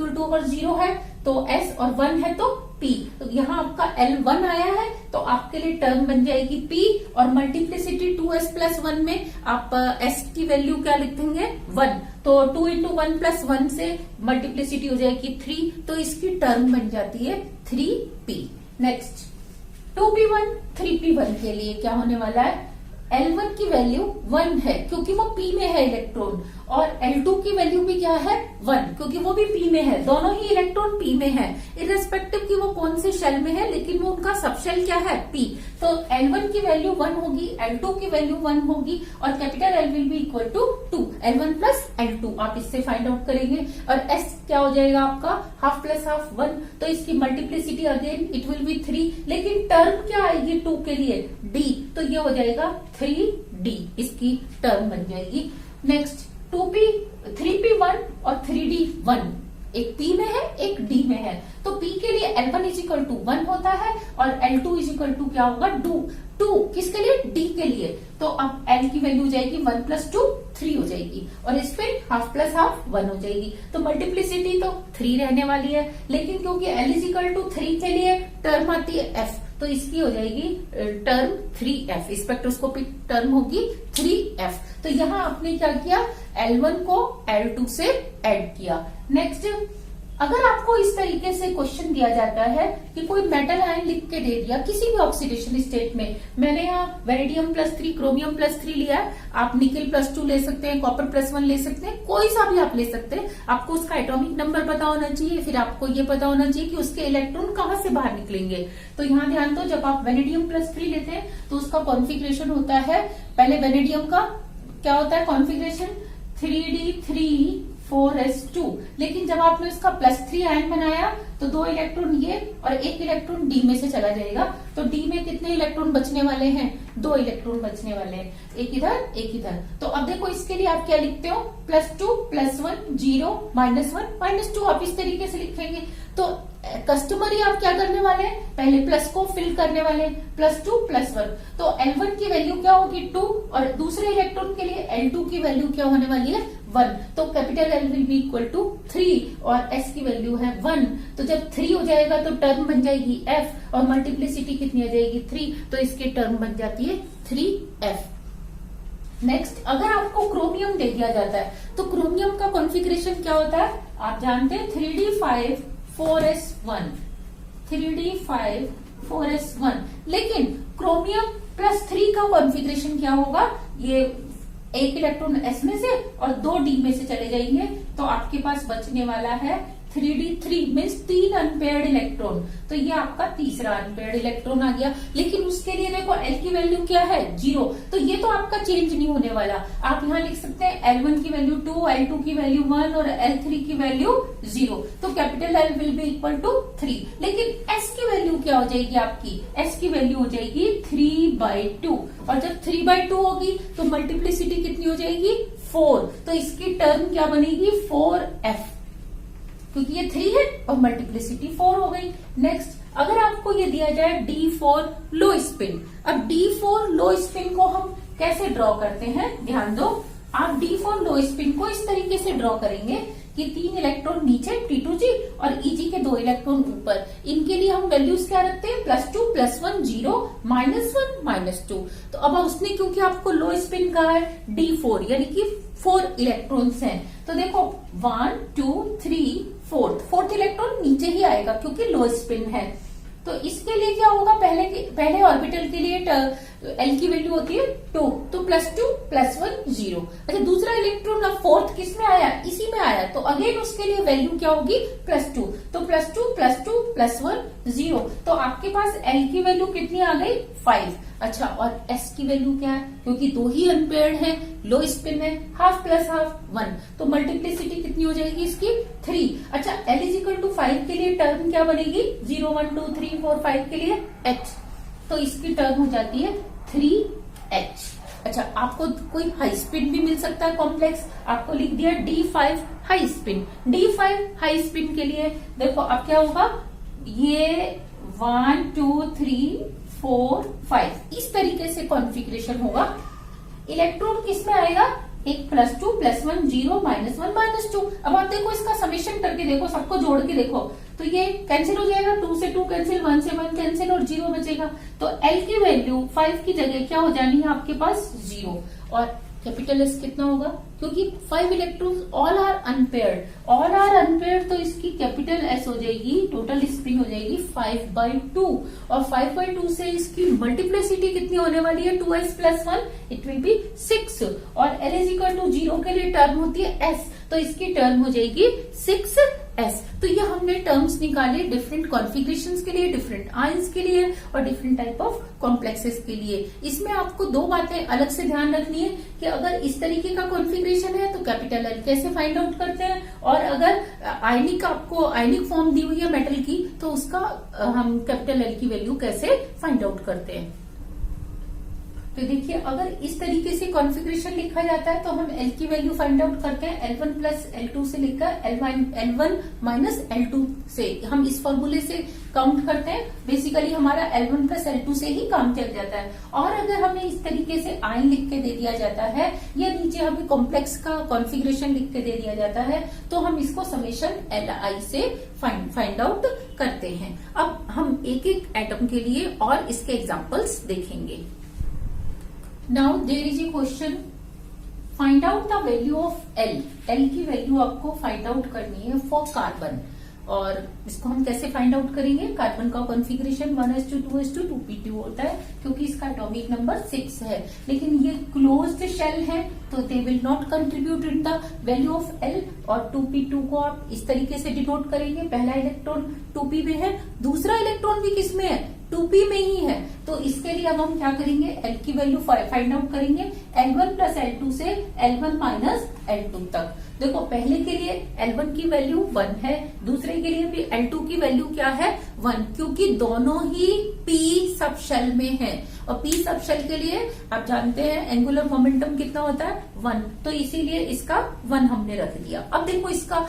0 है, तो S, और 1 है तो P, तो यहाँ आपका L1 आया है, तो आपके लिए टर्म बन जाएगी P, और मल्टीप्लिसिटी 2s + 1 में आप S की वैल्यू क्या लिखेंगे 1, तो 2 × 1 + 1 से मल्टीप्लिसिटी हो जाएगी 3, तो इसकी टर्म बन जाती है 3P। नेक्स्ट 2p1 3p1 के लिए क्या होने वाला है, L1 की वैल्यू 1 है क्योंकि वो P में है इलेक्ट्रॉन, और L2 की वैल्यू भी क्या है 1 क्योंकि वो भी P में है, दोनों ही इलेक्ट्रॉन P में है, इररेस्पेक्टिव कि वो कौन से शेल में है, लेकिन वो उनका सब शेल क्या है P। तो L1 की वैल्यू 1 होगी, L2 की वैल्यू 1 होगी, और capital L will be equal to 2, L1 plus L2 आप इससे फाइंड आउट करेंगे, और S क्या हो जाएगा आपका हाफ प्लस हाफ 1, तो इसकी multiplicity again it will be 3, लेकिन टर्म क्या आएगी 2 के लिए D, तो ये हो जाएगा 3D, इसकी टर्म बन जाएगी। नेक्स्ट 2P 3P1 और 3D1, एक P में है एक D में है, तो P के लिए L1 इज इक्वल टू 1 होता है और L2 इज इक्वल टू क्या होगा 2 किसके लिए D के लिए, तो अब L की वैल्यू हो जाएगी 1 प्लस 2 3 हो जाएगी, और इस पे हाफ प्लस हाफ 1 हो जाएगी, तो मल्टीप्लिसिटी तो 3 रहने वाली है, लेकिन क्योंकि L इज इक्वल टू 3 के लिए टर्म आती है F, तो इसकी हो जाएगी टर्म 3F, स्पेक्ट्रोस्कोपिक टर्म होगी 3F। तो यहाँ आपने क्या किया, L1 को L2 से ऐड किया। नेक्स्ट, अगर आपको इस तरीके से क्वेश्चन दिया जाता है कि कोई मेटल आयन लिख के दे दिया किसी भी ऑक्सीडेशन स्टेट में, मैंने यहाँ वेरिडियम +3 क्रोमियम +3 लिया, आप निकल +2 ले सकते हैं, कॉपर +1 ले सकते हैं, कोई सा भी आप ले सकते हैं, आपको उसका एटॉमिक नंबर पता होना चाहिए, फिर आपको ये पता होना चाहिए कि उसके इलेक्ट्रॉन कहाँ से बाहर निकलेंगे। तो यहाँ ध्यान दो, जब आप वेरिडियम +3 लेते हैं तो उसका कॉन्फिगरेशन होता है, पहले वेरिडियम का क्या होता है कॉन्फिगरेशन 3D3 4s2, लेकिन जब आपने उसका +3 आयन बनाया तो 2 इलेक्ट्रॉन ये और 1 इलेक्ट्रॉन डी में से चला जाएगा, तो डी में कितने इलेक्ट्रॉन बचने वाले हैं 2 इलेक्ट्रॉन बचने वाले हैं, एक इधर एक इधर। तो अब देखो इसके लिए आप क्या लिखते हो +2 +1 0 -1 -2, आप इस तरीके से लिखेंगे। तो कस्टमरी आप क्या करने वाले हैं, पहले प्लस को फिल करने वाले हैं, +2 +1, तो L1 की वैल्यू क्या होगी 2, और दूसरे इलेक्ट्रॉन के लिए L2 की वैल्यू क्या होने वाली है 1, तो capital L will be equal to 3 और S की वैल्यू है 1, तो जब 3 हो जाएगा तो टर्म बन जाएगी F और मल्टीप्लिसिटी कितनी आ जाएगी 3, तो इसकी टर्म बन जाती है 3F। नेक्स्ट, अगर आपको क्रोमियम दे दिया जाता है तो क्रोमियम का कॉन्फ़िगरेशन क्या होता है आप जानते हैं 3D5 4s1, 3D5 4s1, लेकिन क्रोमियम +3 का कॉन्फ़िगरेशन क्या होगा, ये 1 इलेक्ट्रॉन S में से और 2 D में से चले जाएंगे, तो आपके पास बचने वाला है 3D3 मीन्स 3 अनपेयर्ड इलेक्ट्रॉन, तो ये आपका तीसरा अनपेयर्ड इलेक्ट्रॉन आ गया, लेकिन उसके लिए देखो L की वैल्यू क्या है 0, तो ये तो आपका चेंज नहीं होने वाला, आप यहाँ लिख सकते हैं L1 की वैल्यू 2, L2 की वैल्यू 1 और L3 की वैल्यू 0, तो capital L will be equal to 3, लेकिन S की वैल्यू क्या हो जाएगी आपकी, S की वैल्यू हो जाएगी 3/2, और जब 3/2 होगी तो मल्टीप्लिसिटी कितनी हो जाएगी 4, तो इसकी टर्म क्या बनेगी 4F, क्योंकि ये 3 है और मल्टीप्लिसिटी 4 हो गई। नेक्स्ट, अगर आपको ये दिया जाए D4 लो स्पिन, अब D4 लो स्पिन को हम कैसे ड्रॉ करते हैं, ध्यान दो, आप D4 लो स्पिन को इस तरीके से ड्रॉ करेंगे कि 3 इलेक्ट्रॉन नीचे T2G और EG के 2 इलेक्ट्रॉन ऊपर, इनके लिए हम वैल्यूज क्या रखते हैं +2 +1 0 -1 -2, तो अब उसने क्योंकि आपको लो स्पिन कहा है D4 यानी कि 4 इलेक्ट्रॉन्स हैं, तो देखो 1 2 3 4th इलेक्ट्रॉन नीचे ही आएगा क्योंकि लो स्पिन है, तो इसके लिए क्या होगा, पहले ऑर्बिटल के लिए L की वैल्यू होती है 2, तो +2 +1 0, अच्छा दूसरा इलेक्ट्रॉन अब 4th किस में आया, इसी में आया, तो अगेन उसके लिए वैल्यू क्या होगी +2, तो +2 +2 +1 0, तो आपके पास L की वैल्यू कितनी आ गई 5, अच्छा और S की वैल्यू क्या है, क्योंकि 2 ही अनपेयर्ड है, लो स्पिन है, हाफ प्लस हाफ 1, तो मल्टीप्लिसिटी कितनी हो जाएगी इसकी 3, अच्छा L इज इक्वल टू 5 के लिए टर्म क्या बनेगी 0 1 2 3 4 5 के लिए H, तो इसकी टर्म हो जाती है 3H। अच्छा आपको कोई हाई स्पिन भी मिल सकता है कॉम्प्लेक्स, आपको लिख दिया D5 high spin, D5 high spin के लिए देखो अब क्या होगा, ये 1 2 3 4 5 इस तरीके से कॉन्फ़िगरेशन होगा, इलेक्ट्रॉन किस में आएगा, एक +2 +1 0 -1 -2, अब आप देखो इसका समेशन करके देखो, सबको जोड़ के देखो, तो ये कैंसिल हो जाएगा, 2 से 2 कैंसिल, 1 से 1 कैंसिल और 0 बचेगा, तो L की वैल्यू 5 की जगह क्या हो जानी है आपके पास 0, और कैपिटल एस कितना होगा, क्योंकि 5 इलेक्ट्रॉन्स ऑल आर अनपेयर्ड, तो इसकी कैपिटल एस हो जाएगी, टोटल स्पिन हो जाएगी 5/2, और 5/2 से इसकी मल्टीप्लिसिटी कितनी होने वाली है, 2s + 1, इट विल बी 6, और l = 0 के लिए टर्म होती है s, तो इसकी टर्म हो जाएगी 6s। तो ये हमने टर्म्स निकाले डिफरेंट कॉन्फ़िगरेशंस के लिए, डिफरेंट आयंस के लिए और डिफरेंट टाइप ऑफ कॉम्प्लेक्सेस के लिए। इसमें आपको दो बातें अलग से ध्यान रखनी है कि अगर इस तरीके का कॉन्फ़िगरेशन है तो कैपिटल एल कैसे फाइंड आउट करते हैं, और अगर आयनिक आपको आयनिक फॉर्म दी हुई है मेटल की तो उसका हम कैपिटल एल की वैल्यू कैसे फाइंड आउट करते हैं। तो देखिए, अगर इस तरीके से कॉन्फ़िगरेशन लिखा जाता है तो हम L की वैल्यू फाइंड आउट करते हैं L1 + L2 से लिखकर L1 - L2 से, हम इस फॉर्मूले से काउंट करते हैं। बेसिकली हमारा L1 + L2 से ही काम चल जाता है। और अगर हमें इस तरीके से आयन लिख के दे दिया जाता है या नीचे हमें कॉम्प्लेक्स का कॉन्फ़िगरेशन लिख के दे दिया जाता है तो हम इसको समेशन Li से फाइंड आउट करते हैं। अब हम एक एक एटम के लिए और इसके एग्जाम्पल्स देखेंगे। Now there is a question, find out the value of L की वैल्यू आपको फाइंड आउट करनी है फॉर कार्बन, और इसको हम कैसे फाइंड आउट करेंगे। कार्बन का कॉन्फ़िगरेशन 1s2 2s2 2p2 होता है क्योंकि इसका एटॉमिक नंबर 6 है, लेकिन ये क्लोज्ड शेल है तो they will not contribute in the value of L, और 2p2 को आप इस तरीके से डिनोट करेंगे, पहला इलेक्ट्रॉन 2p में है, दूसरा इलेक्ट्रॉन भी किसमें है, 2p में ही है। तो इसके लिए अब हम क्या करेंगे, L की वैल्यू फाइंड आउट करेंगे L1 + L2 से L1 - L2 तक। देखो, पहले के लिए L1 की वैल्यू 1 है, दूसरे के लिए भी L2 की वैल्यू क्या है 1, क्योंकि दोनों ही p सब शेल में है, और p सब शेल के लिए आप जानते हैं एंगुलर मोमेंटम कितना होता है 1, तो इसीलिए इसका 1 हमने रख दिया। अब देखो इसका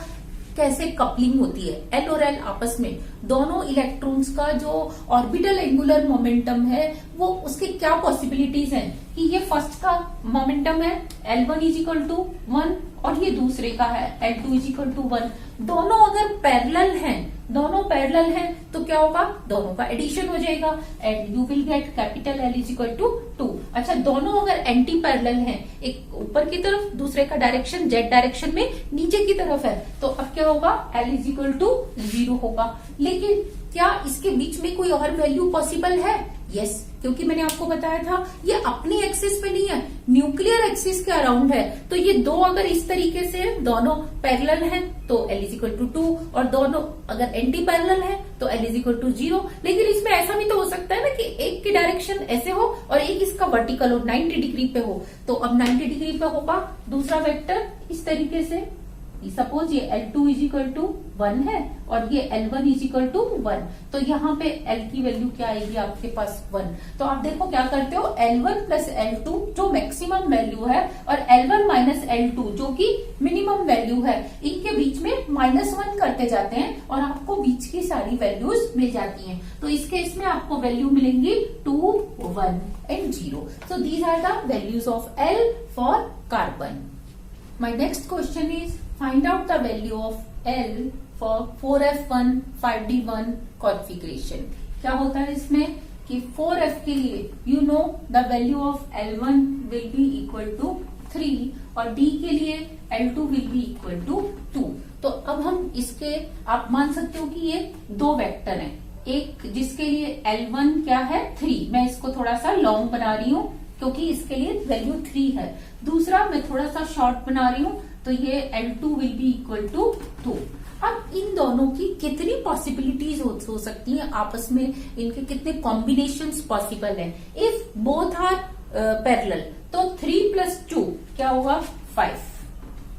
कैसे कपलिंग होती है, L और L आपस में, दोनों इलेक्ट्रॉन्स का जो ऑर्बिटल एंगुलर मोमेंटम है वो उसके क्या पॉसिबिलिटीज हैं कि ये फर्स्ट का मोमेंटम है L1 = 1 और ये दूसरे का है L2 = 1। दोनों अगर पैरेलल हैं तो क्या होगा, दोनों का एडिशन हो जाएगा and you will get capital L = 2। अच्छा, दोनों अगर एंटी पैरेलल हैं, एक ऊपर की तरफ दूसरे का डायरेक्शन Z डायरेक्शन में नीचे की तरफ है, तो अब क्या होगा L = 0 होगा। लेकिन क्या इसके बीच में कोई और वैल्यू पॉसिबल है, यस, क्योंकि मैंने आपको बताया था ये अपनी एक्सिस पे नहीं है, न्यूक्लियर एक्सिस के अराउंड है। तो ये दो अगर इस तरीके से दोनों पैरेलल हैं तो L = 2, और दोनों अगर एंटी पैरेलल है तो L = 0। लेकिन इसमें ऐसा भी तो हो सकता है ना कि एक की डायरेक्शन ऐसे हो और एक इसका वर्टिकल हो, 90 डिग्री पे हो, तो अब 90 डिग्री पे होगा दूसरा वेक्टर इस तरीके से। सपोज ये L2 = 1 है और ये L1 = 1, तो यहाँ पे L की वैल्यू क्या आएगी आपके पास 1। तो आप देखो क्या करते हो, L1 + L2 जो मैक्सिमम वैल्यू है और L1 - L2 जो कि मिनिमम वैल्यू है, इनके बीच में -1 करते जाते हैं और आपको बीच की सारी वैल्यूज मिल जाती हैं। तो इस केस में आपको वैल्यू मिलेंगी 2, 1 and 0। So these are the values of L for carbon. My next question is find out the value of L for 4f1 5d1 configuration। क्या होता है इसमें कि 4f के लिए you know the value of L1 will be equal to 3 और D के लिए L2 will be equal to 2। तो अब हम इसके आप मान सकते हो कि ये दो वेक्टर हैं, एक जिसके लिए L1 क्या है 3, मैं इसको थोड़ा सा लॉन्ग बना रही हूँ क्योंकि इसके लिए वैल्यू 3 है, दूसरा मैं थोड़ा सा शॉर्ट बना रही हूँ तो ये L2 will be equal to 2। अब इन दोनों की कितनी पॉसिबिलिटीज हो सकती हैं आपस में, इनके कितने कॉम्बिनेशंस पॉसिबल हैं। इफ बोथ आर पैरेलल तो 3 + 2 क्या होगा 5,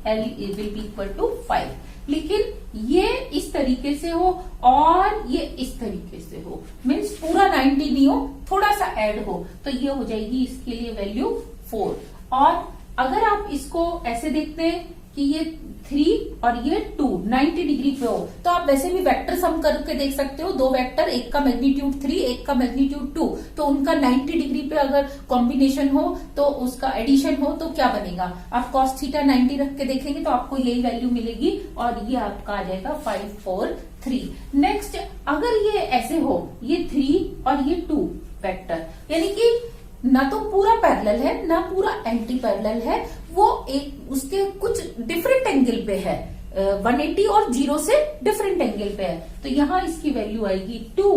L will be equal to 5। लेकिन ये इस तरीके से हो और ये इस तरीके से हो, मीन्स पूरा 90 नहीं हो, थोड़ा सा ऐड हो, तो ये हो जाएगी इसके लिए वैल्यू 4। और अगर आप इसको ऐसे देखते हैं कि ये 3 और ये 2 90 डिग्री पे हो, तो आप वैसे भी वेक्टर सम करके देख सकते हो, दो वेक्टर, एक का मैग्नीट्यूड 3 एक का मैग्नीट्यूड 2, तो उनका 90 डिग्री पे अगर कॉम्बिनेशन हो तो उसका एडिशन हो तो क्या बनेगा, आप cos θ 90 रख के देखेंगे तो आपको यही वैल्यू मिलेगी और ये आपका आ जाएगा 5 4 3। नेक्स्ट, अगर ये ऐसे हो, ये 3 और ये 2 वेक्टर, यानी कि ना तो पूरा पैरेलल है ना पूरा एंटी पैरेलल है, वो एक उसके कुछ डिफरेंट एंगल पे है, 180 और 0 से डिफरेंट एंगल पे है, तो यहाँ इसकी वैल्यू आएगी 2।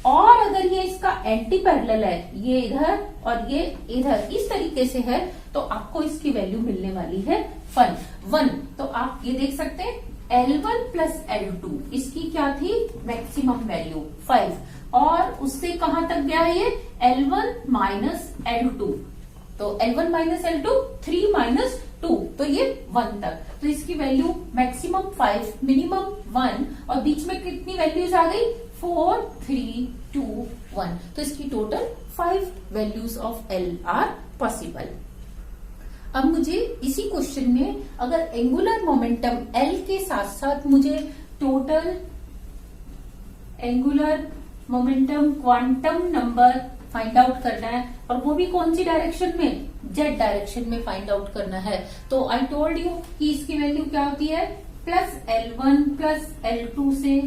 और अगर ये इसका एंटी पैरेलल है, ये इधर और ये इधर इस तरीके से है, तो आपको इसकी वैल्यू मिलने वाली है 1। तो आप ये देख सकते हैं L1 प्लस L2 इसकी क्या थी मैक्सिमम वैल्यू 5, और उससे कहां तक गया है ये L1 माइनस L2, तो L1 माइनस L2 3 माइनस 2, तो ये 1 तक, तो इसकी वैल्यू मैक्सिमम 5 मिनिमम 1, और बीच में कितनी वैल्यूज आ गई 4 3 2 1, तो इसकी total 5 values of L are possible. अब मुझे इसी क्वेश्चन में अगर एंगुलर मोमेंटम L के साथ साथ मुझे total angular momentum quantum number find out करना है, और वो भी कौन सी डायरेक्शन में, जेड डायरेक्शन में फाइंड आउट करना है, तो आई टोल्ड यू कि इसकी वैल्यू क्या होती है प्लस L1 प्लस L2 से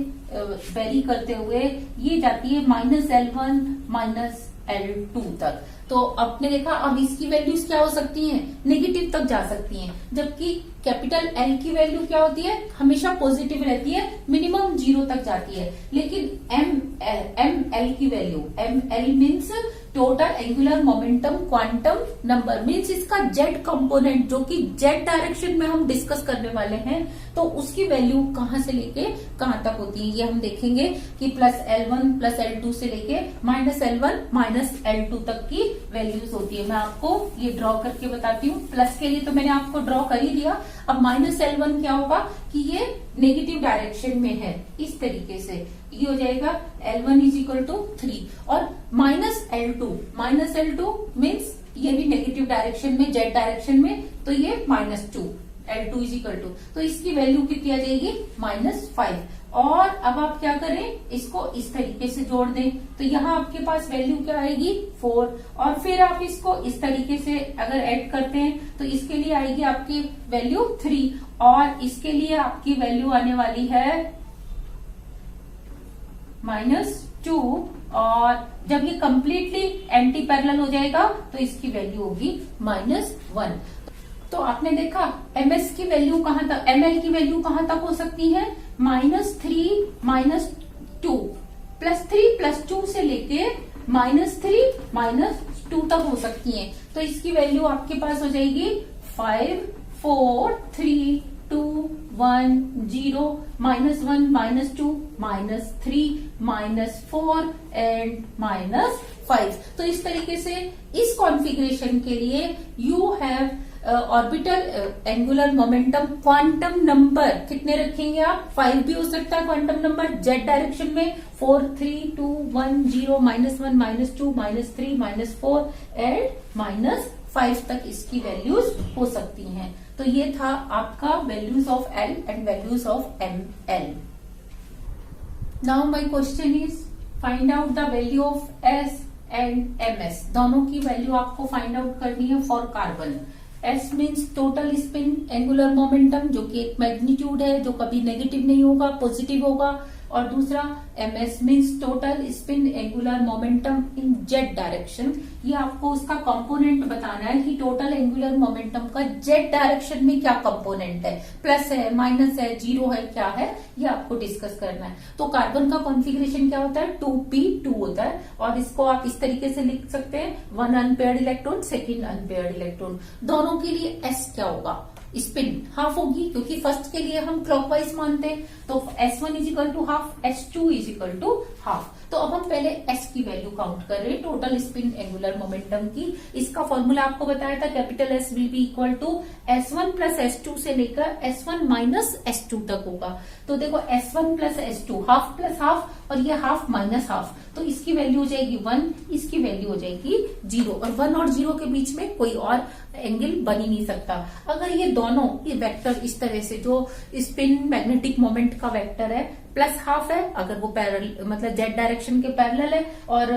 वेरी करते हुए ये जाती है माइनस L1 माइनस L2 तक। तो आपने देखा अब इसकी वैल्यूज क्या हो सकती हैं, नेगेटिव तक जा सकती हैं, जबकि कैपिटल L की वैल्यू क्या होती है हमेशा पॉजिटिव रहती है, मिनिमम 0 तक जाती है। लेकिन एम एल की value, m l means total angular momentum quantum number, means इसका जेड कंपोनेंट जो कि जेड डायरेक्शन में हम डिस्कस करने वाले हैं, तो उसकी वैल्यू कहां से लेके कहां तक होती है, ये हम देखेंगे कि प्लस L1 प्लस L2 से लेके माइनस L1 माइनस L2 तक की वैल्यूज होती है। मैं आपको ये ड्रॉ करके बताती हूँ, प्लस के लिए तो मैंने आपको ड्रॉ कर ही दिया, अब माइनस L1 क्या होगा कि ये नेगेटिव डायरेक्शन में है, इस तरीके से ये हो जाएगा L1 इज इक्वल टू 3, और माइनस L2 मीन्स ये भी नेगेटिव डायरेक्शन में, जेड डायरेक्शन में, तो ये -2, L2 इज इक्वल टू, तो इसकी वैल्यू कितनी आ जाएगी -5। और अब आप क्या करें, इसको इस तरीके से जोड़ दें, तो यहाँ आपके पास वैल्यू क्या आएगी 4, और फिर आप इसको इस तरीके से अगर ऐड करते हैं तो इसके लिए आएगी आपकी वैल्यू 3, और इसके लिए आपकी वैल्यू आने वाली है -2, और जब ये कंप्लीटली एंटी पैरेलल हो जाएगा तो इसकी वैल्यू होगी -1। तो आपने देखा ms की वैल्यू कहां तक, ml की वैल्यू कहां तक हो सकती है -3 -2 +3 +2 से लेके -3 -2 तक हो सकती है, तो इसकी वैल्यू आपके पास हो जाएगी 5 4 3 2 1 0 -1 -2 -3 -4 एंड -5। तो इस तरीके से इस कॉन्फ़िगरेशन के लिए you have orbital angular momentum quantum number कितने रखेंगे आप, 5 भी हो सकता है क्वांटम नंबर जेड डायरेक्शन में, 4 3 2 1 0 -1 -2 -3 -4 एंड -5 तक इसकी वैल्यूज हो सकती हैं। तो ये था आपका values of L and values of ML। Now my question is find out the value of S and MS, दोनों की वैल्यू आपको फाइंड आउट करनी है for carbon. S means total spin angular momentum, जो कि एक मैग्नीट्यूड है जो कभी नेगेटिव नहीं होगा, पॉजिटिव होगा, और दूसरा MS means total spin angular momentum in Z direction. ये आपको उसका कंपोनेंट बताना है कि टोटल एंगुलर मोमेंटम का जेड डायरेक्शन में क्या कंपोनेंट है, प्लस है माइनस है 0 है क्या है, ये आपको डिस्कस करना है। तो कार्बन का कॉन्फ़िगरेशन क्या होता है 2p2 होता है, और इसको आप इस तरीके से लिख सकते हैं 1 unpaired electron, second unpaired electron. दोनों के लिए S क्या होगा, स्पिन हाफ होगी, क्योंकि फर्स्ट के लिए हम क्लॉकवाइज मानते हैं, तो S1 is equal to half, S2 is equal to half. तो अब हम पहले S की वैल्यू काउंट कर रहे हैं टोटल स्पिन एंगुलर मोमेंटम की। इसका फॉर्मूला आपको बताया था, capital S will be equal to S1 plus S2 से लेकर S1 माइनस S2 तक होगा। तो देखो S1 plus S2 half plus half, और ये हाफ माइनस हाफ, तो इसकी वैल्यू हो जाएगी 1, इसकी वैल्यू हो जाएगी 0, और 1 और 0 के बीच में कोई और एंगल बन ही नहीं सकता। अगर ये दोनों ये वेक्टर इस तरह से, जो स्पिन मैग्नेटिक मोमेंट का वेक्टर है, प्लस हाफ है अगर वो पैरेलल मतलब जेड डायरेक्शन के पैरेलल है, और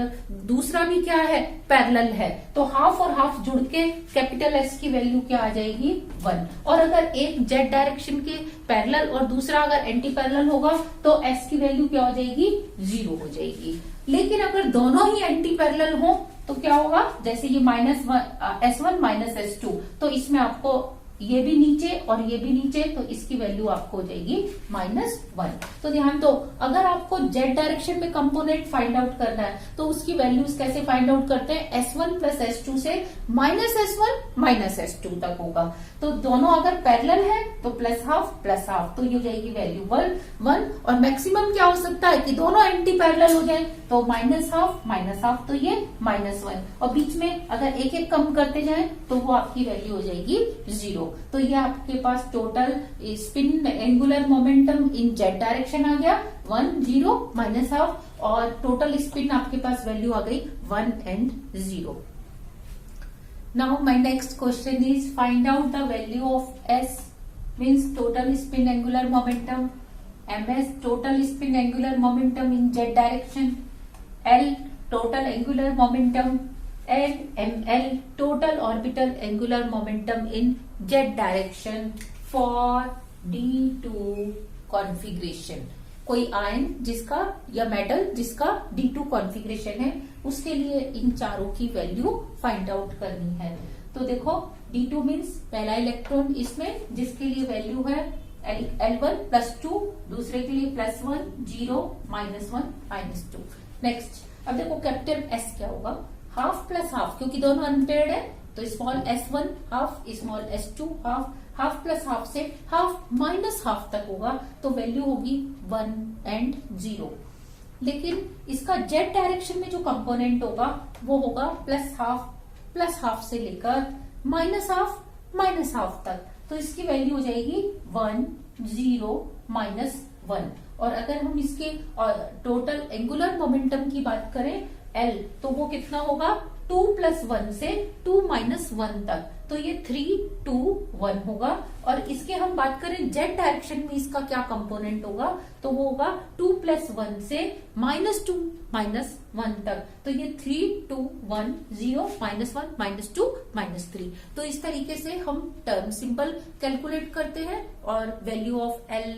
दूसरा भी क्या है पैरेलल है, तो हाफ और हाफ जुड़ के कैपिटल S की वैल्यू क्या आ जाएगी 1। और अगर एक जेड डायरेक्शन के पैरेलल और दूसरा अगर एंटी पैरेलल होगा तो S की वैल्यू क्या हो जाएगी 0 हो जाएगी। लेकिन अगर दोनों ही एंटी पैरेलल हो तो क्या होगा, जैसे ये S1 माइनस S2, तो इसमें आपको ये भी नीचे और ये भी नीचे, तो इसकी वैल्यू आपको हो जाएगी -1। तो ध्यान दो, अगर आपको जेड डायरेक्शन में कंपोनेंट फाइंड आउट करना है तो उसकी वैल्यूज कैसे फाइंड आउट करते हैं, S1 प्लस S2 से -S1 माइनस S2 तक होगा। तो दोनों अगर पैरेलल है तो प्लस हाफ, तो ये हो जाएगी वैल्यू 1। और मैक्सिमम क्या हो सकता है कि दोनों एंटी पैरेलल हो जाए, तो माइनस हाफ, तो ये -1, और बीच में अगर एक एक कम करते जाए तो वो आपकी वैल्यू हो जाएगी 0। तो ये आपके पास total spin angular momentum in Z direction आ गया 1 0 -हाफ, और टोटल स्पिन आपके पास वैल्यू आ गई 1 and 0। Now my next question is find out the value of S means total spin angular momentum, MS total spin angular momentum in Z direction, L total angular momentum, and ML total orbital angular momentum in z direction for D2 configuration। कोई ion जिसका या metal जिसका D2 configuration है, उसके लिए इन चारों की value find out करनी है। तो देखो D2 मीन्स पहला इलेक्ट्रॉन इसमें, जिसके लिए वैल्यू है L1 +2, दूसरे के लिए +1 0 -1 -2। नेक्स्ट अब देखो कैपिटल S क्या होगा, हाफ प्लस हाफ, क्योंकि दोनों अनपेयर्ड है तो small S1 half, small S2 half, half plus half से हाफ माइनस हाफ तक होगा, तो वैल्यू होगी 1 and 0। लेकिन इसका जेड डायरेक्शन में जो कंपोनेंट होगा वो होगा प्लस हाफ से लेकर माइनस हाफ तक, तो इसकी वैल्यू हो जाएगी 1 0 -1। और अगर हम इसके टोटल एंगुलर मोमेंटम की बात करें L, तो वो कितना होगा 2 + 1 से 2 - 1 तक, तो ये 3 2 1 होगा। और इसके हम बात करें जेड डायरेक्शन में इसका क्या कंपोनेंट होगा, तो वो होगा 2 + 1 से -2 -1 तक, तो ये 3 2 1 0 -1 -2 -3। तो इस तरीके से हम टर्म सिंबल कैलकुलेट करते हैं और value of L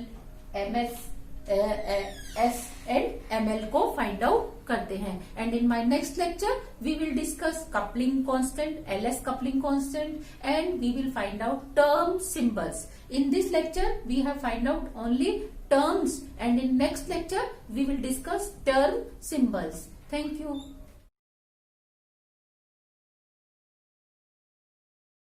MS S and ML को फाइंड आउट करते हैं। And in my next lecture we will discuss coupling constant, LS coupling constant, and we will find out term symbols. In this lecture we have find out only terms, and in next lecture we will discuss term symbols. Thank you.